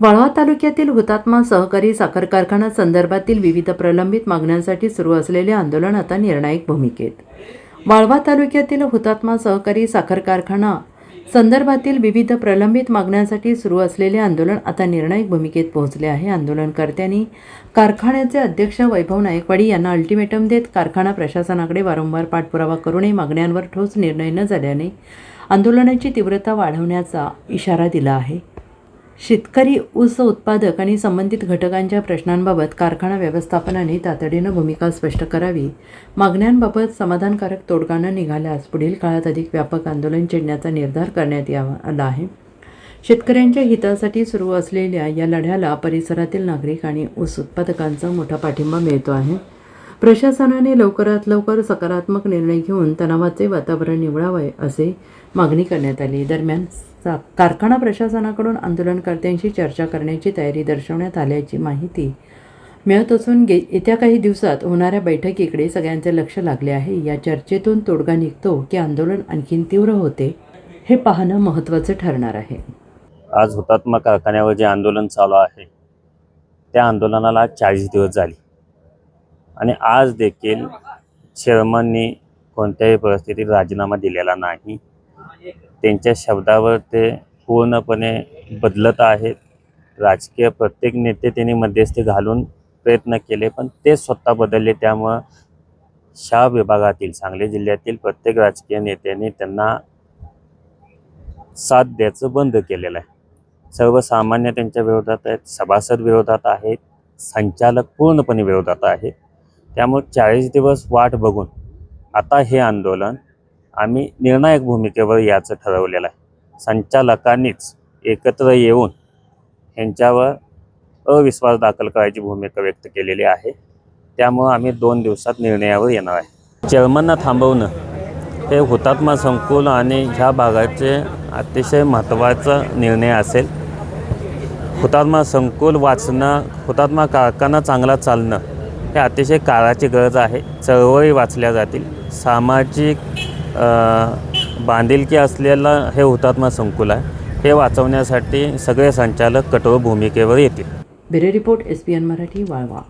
वाळवा तालुक्यातील हुतात्मा सहकारी साखर कारखाना संदर्भातील विविध प्रलंबित मागण्यांसाठी सुरू असलेले आंदोलन आता निर्णायक भूमिकेत. वाळवा तालुक्यातील हुतात्मा सहकारी साखर कारखाना संदर्भातील विविध प्रलंबित मागण्यांसाठी सुरू असलेले आंदोलन आता निर्णायक भूमिकेत पोहोचले आहे. आंदोलनकर्त्यांनी कारखान्याचे अध्यक्ष वैभव नायकवाडी यांना अल्टिमेटम देत कारखाना प्रशासनाकडे वारंवार पाठपुरावा करूनही मागण्यांवर ठोस निर्णय न झाल्याने आंदोलनाची तीव्रता वाढवण्याचा इशारा दिला आहे. शेतकरी, ऊस उत्पादक आणि संबंधित घटकांच्या प्रश्नांबाबत कारखाना व्यवस्थापनाने तातडीनं भूमिका स्पष्ट करावी. मागण्यांबाबत समाधानकारक तोडगा न निघाल्यास पुढील काळात अधिक व्यापक आंदोलन छेडण्याचा निर्धार करण्यात आला आहे. शेतकऱ्यांच्या हितासाठी सुरू असलेल्या या लढ्याला परिसरातील नागरिक आणि ऊस उत्पादकांचा मोठा पाठिंबा मिळतो आहे. प्रशासनाने लवकरात लवकर सकारात्मक निर्णय घेऊन तणावाचे वातावरण निवडावे असे मागणी करण्यात आली. दरम्यान कारखाना प्रशासनाकडून आंदोलनकर्त्यांशी चर्चा करण्याची तयारी दर्शवण्यात आल्याची माहिती मिळत असून येत्या काही दिवसात होणाऱ्या बैठकीकडे सगळ्यांचे लक्ष लागले आहे. या चर्चेतून तोडगा निघतो की आंदोलन आणखीन तीव्र होते हे पाहणं महत्त्वाचं ठरणार आहे. आज हुतात्मा कारखान्यावर जे आंदोलन चालू आहे त्या आंदोलनाला 40 दिवस झाले आणि आज देखील चेअरमननी कोणत्याही परिस्थितीत राजीनामा दिलेला नाही. त्यांच्या शब्दावर ते पूर्णपणे बदलत आहेत. राजकीय प्रत्येक नेते त्यांनी मध्यस्थी घालून प्रयत्न केले पण ते स्वतः बदलले. त्यामुळं ह्या विभागातील सांगली जिल्ह्यातील प्रत्येक राजकीय नेत्यांनी त्यांना साथ द्यायचं बंद केलेलं आहे. सर्वसामान्य त्यांच्या विरोधात आहेत, सभासद विरोधात आहेत, संचालक पूर्णपणे विरोधात आहेत. त्यामुळे 40 दिवस वाट बघून आता हे आंदोलन आम्ही निर्णायक भूमिकेवर याचं ठरवलेलं आहे. संचालकांनीच एकत्र येऊन यांच्यावर अविश्वास दाखल करायची भूमिका व्यक्त केलेली आहे. त्यामुळं आम्ही 2 दिवसात निर्णयावर येणार आहे. चेअरमनना थांबवणं हे हुतात्मा संकुल आणि ह्या भागाचे अतिशय महत्त्वाचा निर्णय असेल. हुतात्मा संकुल वाचणं, हुतात्मा कारखाना चांगला चालणं हे अतिशय काळाची गरज आहे. चळवळी वाचल्या जातील. सामाजिक बांधिलकी असलेलं हे हुतात्मा संकुल आहे. हे वाचवण्यासाठी सगळे संचालक कठोर भूमिकेवर येतील. Bureau report SBN Marathi, Walwa.